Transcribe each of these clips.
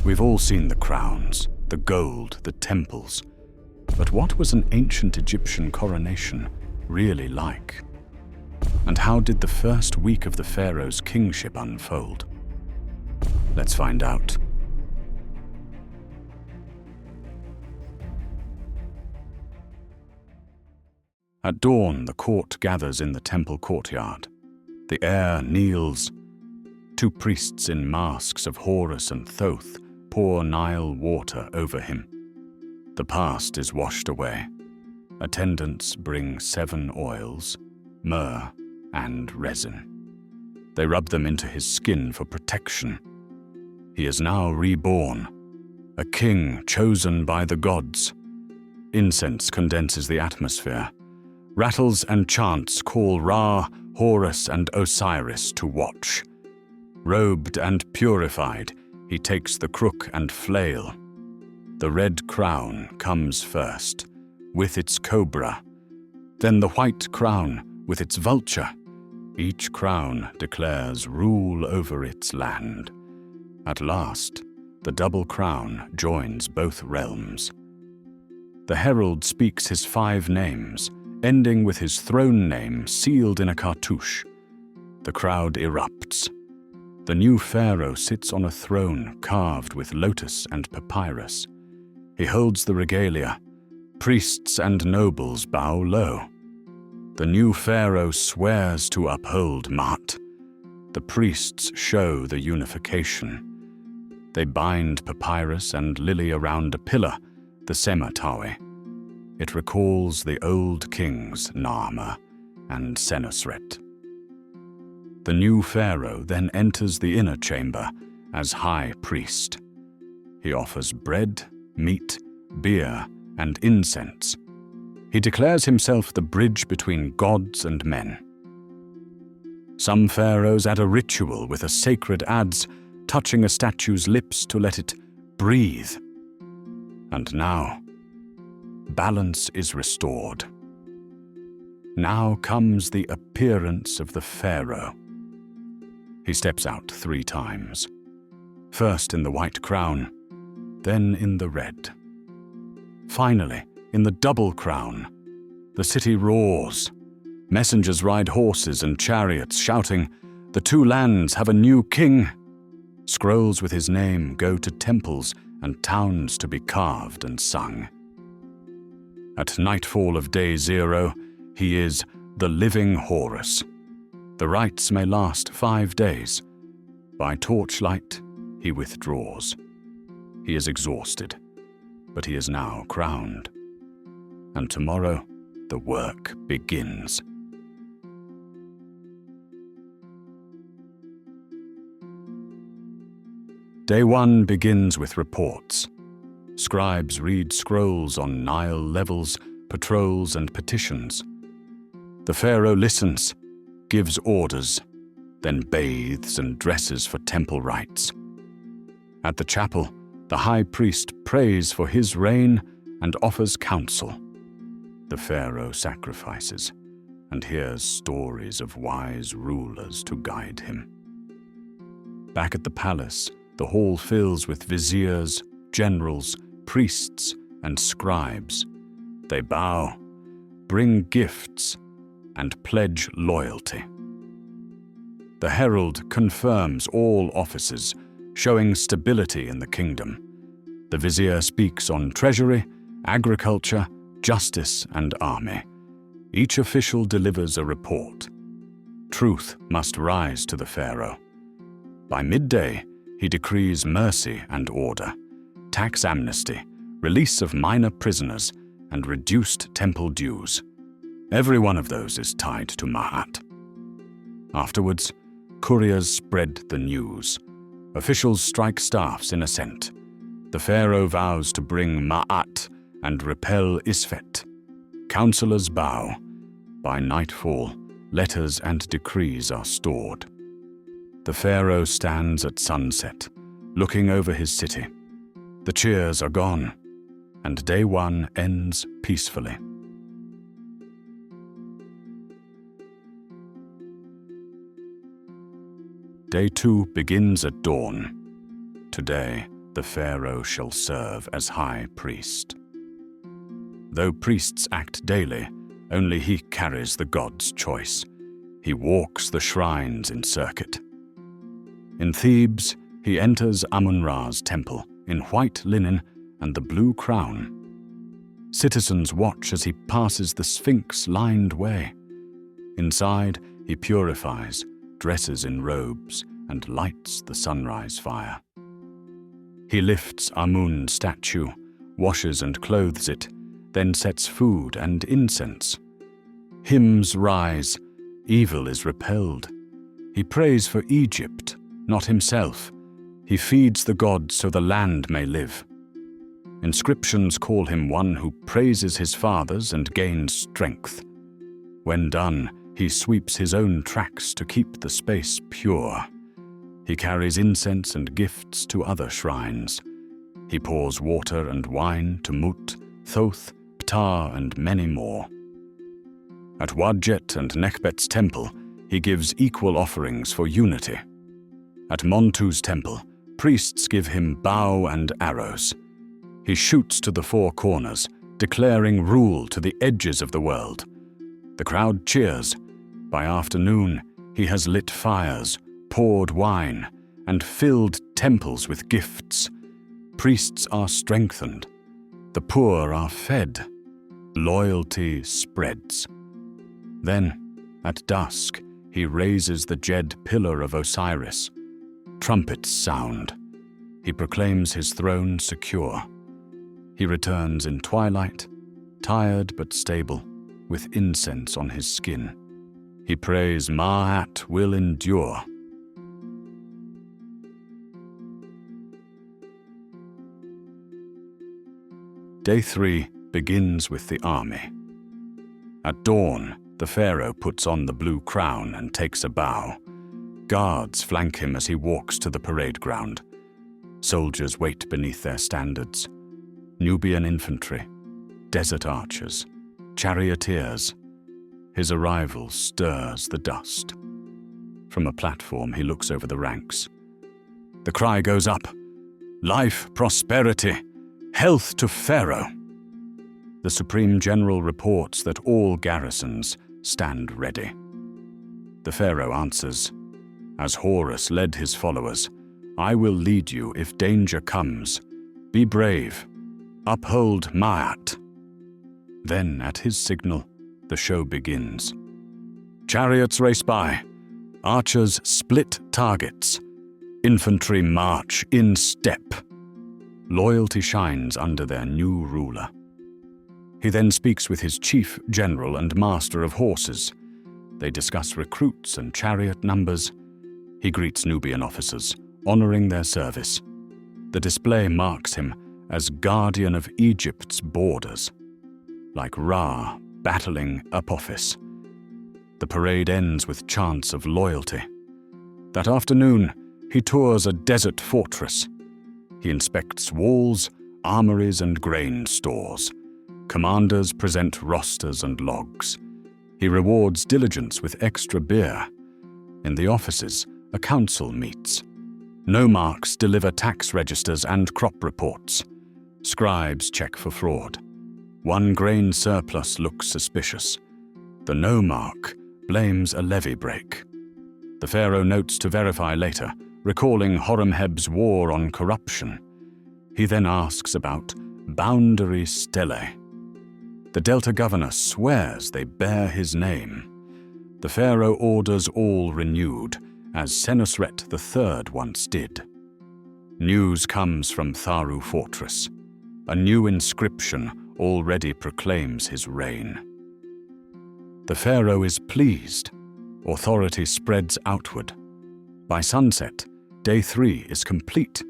We've all seen the crowns, the gold, the temples. But what was an ancient Egyptian coronation really like? And how did the first week of the pharaoh's kingship unfold? Let's find out. At dawn, the court gathers in the temple courtyard. The air kneels. Two priests in masks of Horus and Thoth pour Nile water over him. The past is washed away. Attendants bring 7 oils, myrrh, and resin. They rub them into his skin for protection. He is now reborn, a king chosen by the gods. Incense condenses the atmosphere. Rattles and chants call Ra, Horus, and Osiris to watch. Robed and purified, he takes the crook and flail. The red crown comes first, with its cobra, then the white crown with its vulture. Each crown declares rule over its land. At last, the double crown joins both realms. The herald speaks his 5 names, ending with his throne name sealed in a cartouche. The crowd erupts. The new pharaoh sits on a throne carved with lotus and papyrus. He holds the regalia. Priests and nobles bow low. The new pharaoh swears to uphold Ma'at. The priests show the unification. They bind papyrus and lily around a pillar, the Sematawi. It recalls the old kings Narmer and Senusret. The new pharaoh then enters the inner chamber as high priest. He offers bread, meat, beer, and incense. He declares himself the bridge between gods and men. Some pharaohs add a ritual with a sacred adze, touching a statue's lips to let it breathe. And now, balance is restored. Now comes the appearance of the pharaoh. He steps out 3 times, first in the white crown, then in the red. Finally, in the double crown, the city roars. Messengers ride horses and chariots, shouting, "The 2 lands have a new king!" Scrolls with his name go to temples and towns to be carved and sung. At nightfall of day 0, he is the living Horus. The rites may last 5 days. By torchlight, he withdraws. He is exhausted, but he is now crowned. And tomorrow, the work begins. Day 1 begins with reports. Scribes read scrolls on Nile levels, patrols, and petitions. The pharaoh listens, gives orders, then bathes and dresses for temple rites. At the chapel, the high priest prays for his reign and offers counsel. The pharaoh sacrifices and hears stories of wise rulers to guide him. Back at the palace, the hall fills with viziers, generals, priests, and scribes. They bow, bring gifts, and pledge loyalty. The herald confirms all offices, showing stability in the kingdom. The vizier speaks on treasury, agriculture, justice, and army. Each official delivers a report. Truth must rise to the pharaoh. By midday, he decrees mercy and order, tax amnesty, release of minor prisoners, and reduced temple dues. Every one of those is tied to Ma'at. Afterwards, couriers spread the news. Officials strike staffs in assent. The pharaoh vows to bring Ma'at and repel Isfet. Counselors bow. By nightfall, letters and decrees are stored. The pharaoh stands at sunset, looking over his city. The cheers are gone, and day 1 ends peacefully. Day 2 begins at dawn. Today, the pharaoh shall serve as high priest. Though priests act daily, only he carries the god's choice. He walks the shrines in circuit. In Thebes, he enters Amun-Ra's temple in white linen and the blue crown. Citizens watch as he passes the sphinx-lined way. Inside, he purifies, dresses in robes, and lights the sunrise fire. He lifts Amun's statue, washes and clothes it, then sets food and incense. Hymns rise, evil is repelled. He prays for Egypt, not himself. He feeds the gods so the land may live. Inscriptions call him one who praises his fathers and gains strength. When done, he sweeps his own tracks to keep the space pure. He carries incense and gifts to other shrines. He pours water and wine to Mut, Thoth, Ptah, and many more. At Wadjet and Nekhbet's temple, he gives equal offerings for unity. At Montu's temple, priests give him bow and arrows. He shoots to the four corners, declaring rule to the edges of the world. The crowd cheers. By afternoon, he has lit fires, poured wine, and filled temples with gifts. Priests are strengthened. The poor are fed. Loyalty spreads. Then, at dusk, he raises the Jed pillar of Osiris. Trumpets sound. He proclaims his throne secure. He returns in twilight, tired but stable, with incense on his skin. He prays Ma'at will endure. Day 3 begins with the army. At dawn, the pharaoh puts on the blue crown and takes a bow. Guards flank him as he walks to the parade ground. Soldiers wait beneath their standards. Nubian infantry, desert archers, charioteers. His arrival stirs the dust. From a platform, he looks over the ranks. The cry goes up, "Life, prosperity, health to Pharaoh!" The Supreme General reports that all garrisons stand ready. The Pharaoh answers, "As Horus led his followers, I will lead you if danger comes. Be brave. Uphold Ma'at." Then, at his signal, the show begins. Chariots race by. Archers split targets. Infantry march in step. Loyalty shines under their new ruler. He then speaks with his chief general and master of horses. They discuss recruits and chariot numbers. He greets Nubian officers, honoring their service. The display marks him as guardian of Egypt's borders, like Ra battling Apophis. The parade ends with chants of loyalty. That afternoon, he tours a desert fortress. He inspects walls, armories, and grain stores. Commanders present rosters and logs. He rewards diligence with extra beer. In the offices, a council meets. Nomarchs deliver tax registers and crop reports. Scribes check for fraud. One grain surplus looks suspicious. The nomarch blames a levy break. The pharaoh notes to verify later, recalling Horemheb's war on corruption. He then asks about boundary stelae. The Delta governor swears they bear his name. The pharaoh orders all renewed, as Senusret III once did. News comes from Tharu fortress. A new inscription already proclaims his reign. The pharaoh is pleased. Authority spreads outward. By sunset, day 3 is complete.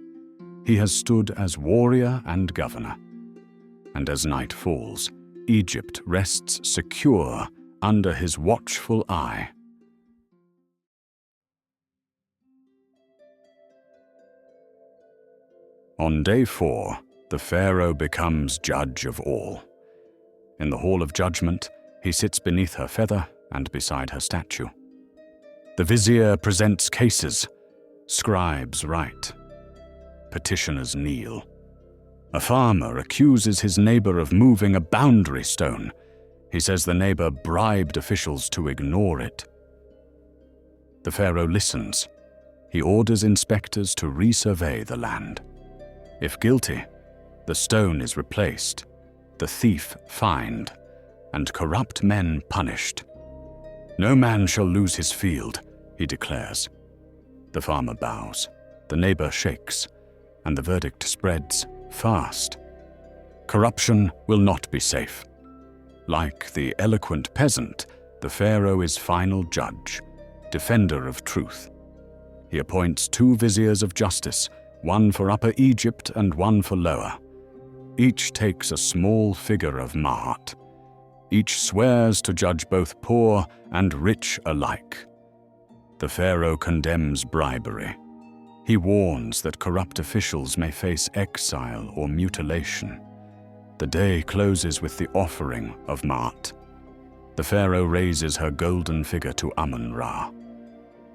He has stood as warrior and governor. And as night falls, Egypt rests secure under his watchful eye. On day 4, the pharaoh becomes judge of all. In the hall of judgment, he sits beneath her feather and beside her statue. The vizier presents cases. Scribes write. petitioners kneel. A farmer accuses his neighbor of moving a boundary stone. He says the neighbor bribed officials to ignore it. The pharaoh listens. He orders inspectors to resurvey the land. If guilty, the stone is replaced, the thief fined, and corrupt men punished. No man shall lose his field, he declares. The farmer bows, the neighbor shakes, and the verdict spreads fast. Corruption will not be safe. Like the eloquent peasant, the pharaoh is final judge, defender of truth. He appoints 2 viziers of justice, one for Upper Egypt and one for Lower. Each takes a small figure of Maat. Each swears to judge both poor and rich alike. The pharaoh condemns bribery. He warns that corrupt officials may face exile or mutilation. The day closes with the offering of Maat. The pharaoh raises her golden figure to Amun-Ra.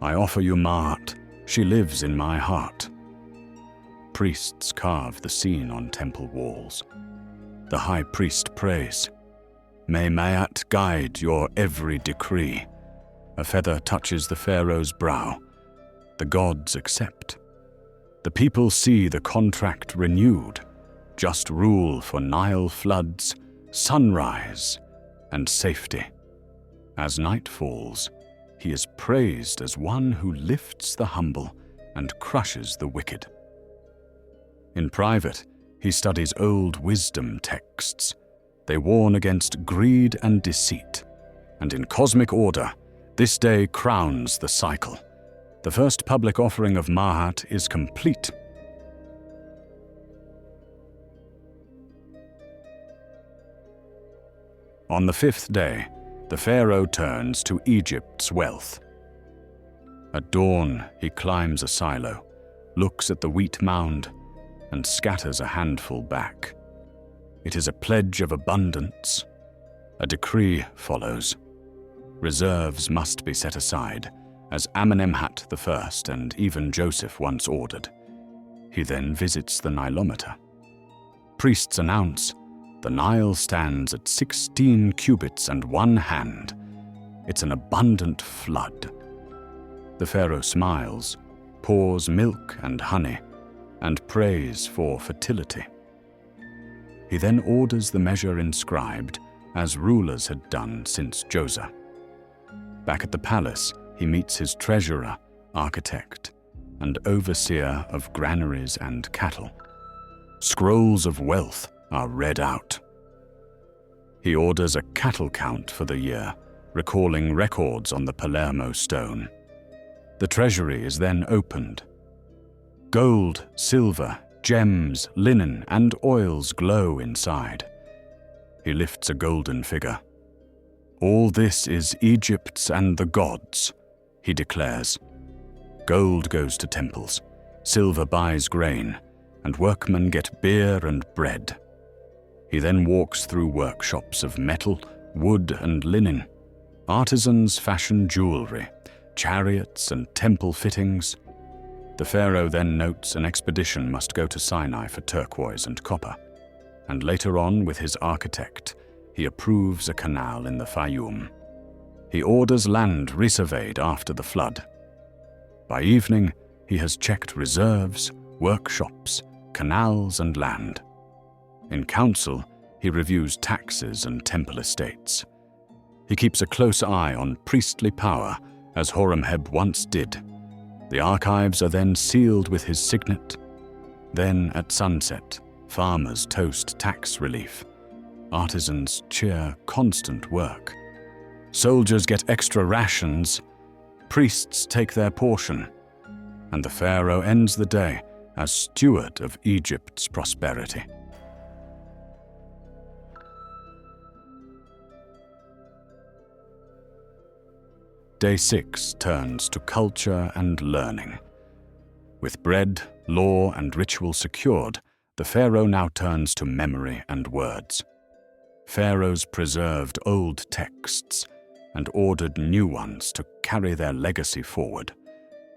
I offer you Maat. She lives in my heart. Priests carve the scene on temple walls. The high priest prays, May Maat guide your every decree. A feather touches the pharaoh's brow. The gods accept. The people see the contract renewed. Just rule for Nile floods, sunrise, and safety. As night falls, he is praised as one who lifts the humble and crushes the wicked. In private, he studies old wisdom texts. They warn against greed and deceit. And in cosmic order, this day crowns the cycle. The first public offering of Maat is complete. On the 5th day, the pharaoh turns to Egypt's wealth. At dawn, he climbs a silo, looks at the wheat mound, and scatters a handful back. It is a pledge of abundance. A decree follows. Reserves must be set aside, as Amenemhat I and even Joseph once ordered. He then visits the Nilometer. Priests announce, the Nile stands at 16 cubits and 1 hand. It's an abundant flood. The pharaoh smiles, pours milk and honey, and prays for fertility. He then orders the measure inscribed, as rulers had done since Joseph. Back at the palace, he meets his treasurer, architect, and overseer of granaries and cattle. Scrolls of wealth are read out. He orders a cattle count for the year, recalling records on the Palermo stone. The treasury is then opened. Gold, silver, gems, linen, and oils glow inside. He lifts a golden figure. All this is Egypt's and the gods, he declares. Gold goes to temples, silver buys grain, and workmen get beer and bread. He then walks through workshops of metal, wood, and linen. Artisans fashion jewelry, chariots, and temple fittings. The pharaoh then notes an expedition must go to Sinai for turquoise and copper, and later on, with his architect, he approves a canal in the Fayum. He orders land resurveyed after the flood. By evening, he has checked reserves, workshops, canals, and land. In council, he reviews taxes and temple estates. He keeps a close eye on priestly power, as Horemheb once did. The archives are then sealed with his signet. Then, at sunset, farmers toast tax relief. Artisans cheer constant work. Soldiers get extra rations. Priests take their portion. And the pharaoh ends the day as steward of Egypt's prosperity. Day 6 turns to culture and learning. With bread, law, and ritual secured, the pharaoh now turns to memory and words. Pharaohs preserved old texts and ordered new ones to carry their legacy forward.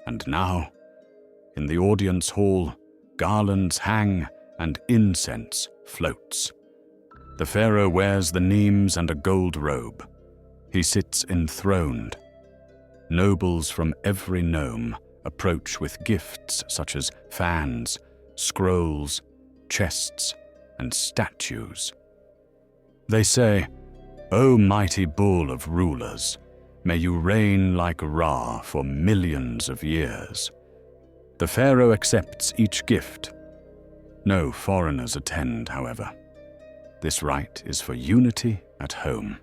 And now, in the audience hall, garlands hang, and incense floats. The pharaoh wears the nemes and a gold robe. He sits enthroned. Nobles from every nome approach with gifts such as fans, scrolls, chests, and statues. They say, "O mighty bull of rulers, may you reign like Ra for millions of years." The pharaoh accepts each gift. No foreigners attend, however. This rite is for unity at home.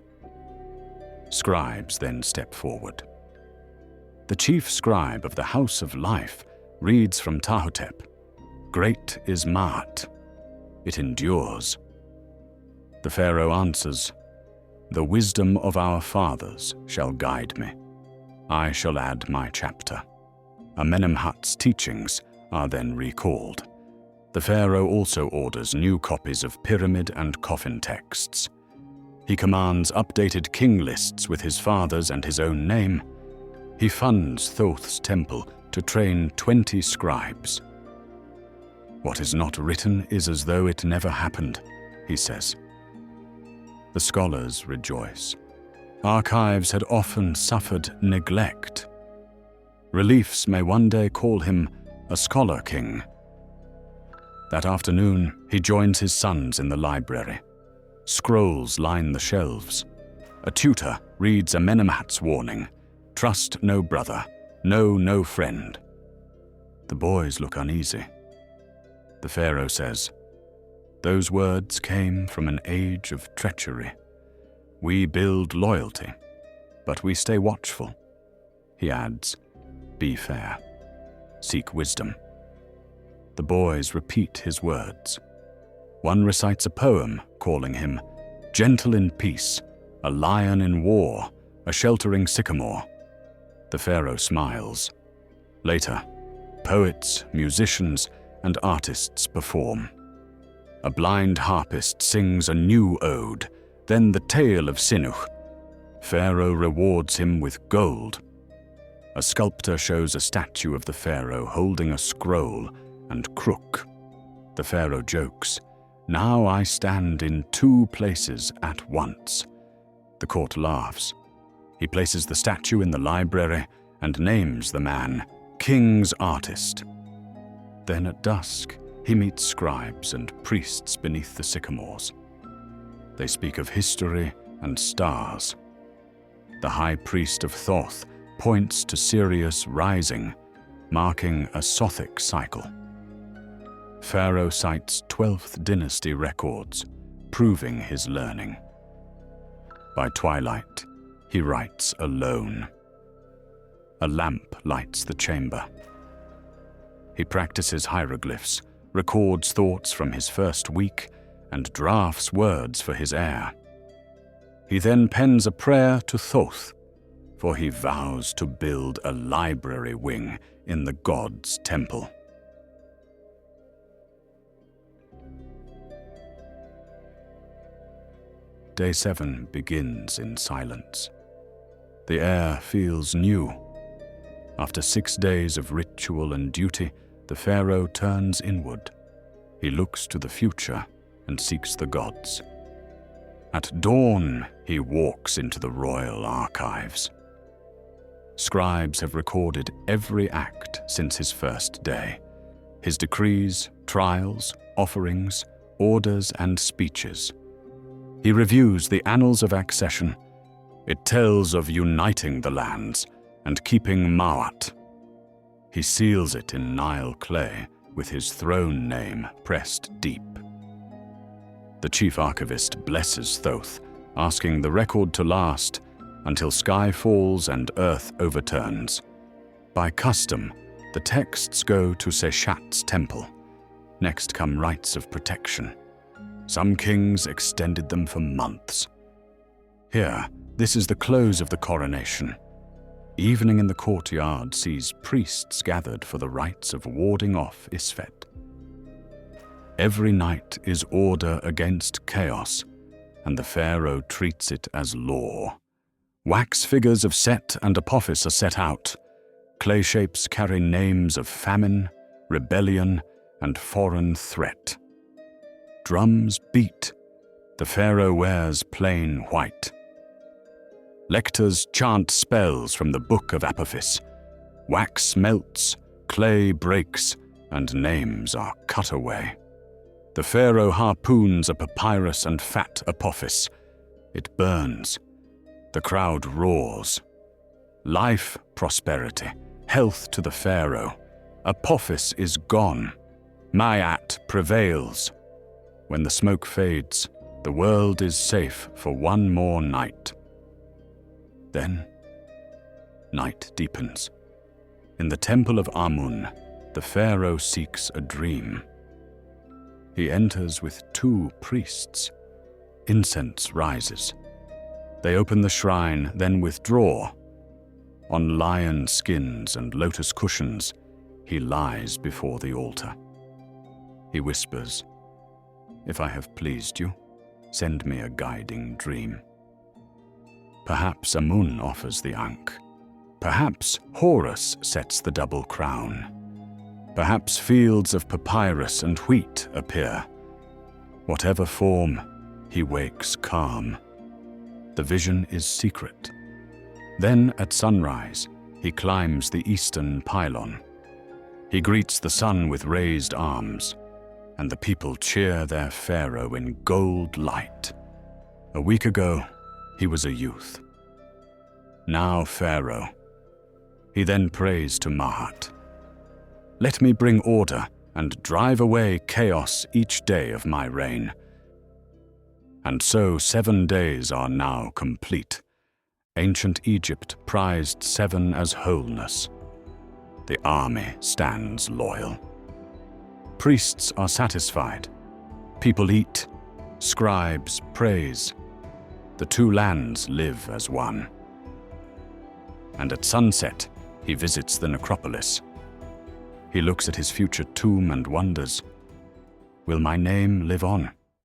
Scribes then step forward. The chief scribe of the House of Life reads from Tahotep, "Great is Ma'at. It endures." The pharaoh answers, "The wisdom of our fathers shall guide me. I shall add my chapter." Amenemhat's teachings are then recalled. The pharaoh also orders new copies of pyramid and coffin texts. He commands updated king lists with his father's and his own name. He funds Thoth's temple to train 20 scribes. "What is not written is as though it never happened," he says. The scholars rejoice. Archives had often suffered neglect. Reliefs may one day call him a scholar king. That afternoon, he joins his sons in the library. Scrolls line the shelves. A tutor reads Amenemhat's warning, "Trust no brother, know no friend." The boys look uneasy. The pharaoh says, "Those words came from an age of treachery. We build loyalty, but we stay watchful." He adds, "Be fair. Seek wisdom." The boys repeat his words. One recites a poem calling him gentle in peace, a lion in war, a sheltering sycamore. The pharaoh smiles. Later, poets, musicians, and artists perform. A blind harpist sings a new ode, then the tale of Sinuch. Pharaoh rewards him with gold. A sculptor shows a statue of the pharaoh holding a scroll and crook. The pharaoh jokes, "Now I stand in 2 places at once." The court laughs. He places the statue in the library and names the man King's Artist. Then at dusk, he meets scribes and priests beneath the sycamores. They speak of history and stars. The high priest of Thoth points to Sirius rising, marking a Sothic cycle. Pharaoh cites 12th dynasty records, proving his learning. By twilight, he writes alone. A lamp lights the chamber. He practices hieroglyphs, records thoughts from his first week, and drafts words for his heir. He then pens a prayer to Thoth, for he vows to build a library wing in the god's temple. Day 7 begins in silence. The air feels new. After 6 days of ritual and duty, the pharaoh turns inward. He looks to the future and seeks the gods. At dawn, he walks into the royal archives. Scribes have recorded every act since his first day. His decrees, trials, offerings, orders, and speeches. He reviews the annals of accession. It tells of uniting the lands and keeping Ma'at. He seals it in Nile clay with his throne name pressed deep. The chief archivist blesses Thoth, asking the record to last until sky falls and earth overturns. By custom, the texts go to Seshat's temple. Next come rites of protection. Some kings extended them for months. Here, this is the close of the coronation. Evening in the courtyard sees priests gathered for the rites of warding off Isfet. Every night is order against chaos, and the pharaoh treats it as law. Wax figures of Set and Apophis are set out. Clay shapes carry names of famine, rebellion, and foreign threat. Drums beat, the pharaoh wears plain white. Lectors chant spells from the book of Apophis. Wax melts, clay breaks, and names are cut away. The pharaoh harpoons a papyrus and fat Apophis. It burns. The crowd roars. Life, prosperity, health to the pharaoh. Apophis is gone. Mayat prevails. When the smoke fades, the world is safe for one more night. Then, night deepens. In the temple of Amun, the pharaoh seeks a dream. He enters with 2 priests. Incense rises. They open the shrine, then withdraw. On lion skins and lotus cushions, he lies before the altar. He whispers, "If I have pleased you, send me a guiding dream." Perhaps Amun offers the ankh. Perhaps Horus sets the double crown. Perhaps fields of papyrus and wheat appear. Whatever form, he wakes calm. The vision is secret. Then at sunrise, he climbs the eastern pylon. He greets the sun with raised arms, and the people cheer their pharaoh in gold light. A week ago, he was a youth. Now pharaoh. He then prays to Mahat. "Let me bring order and drive away chaos each day of my reign." And so 7 days are now complete. Ancient Egypt prized 7 as wholeness. The army stands loyal. Priests are satisfied. People eat. Scribes praise. The 2 lands live as one. And at sunset, he visits the necropolis. He looks at his future tomb and wonders, "Will my name live on?"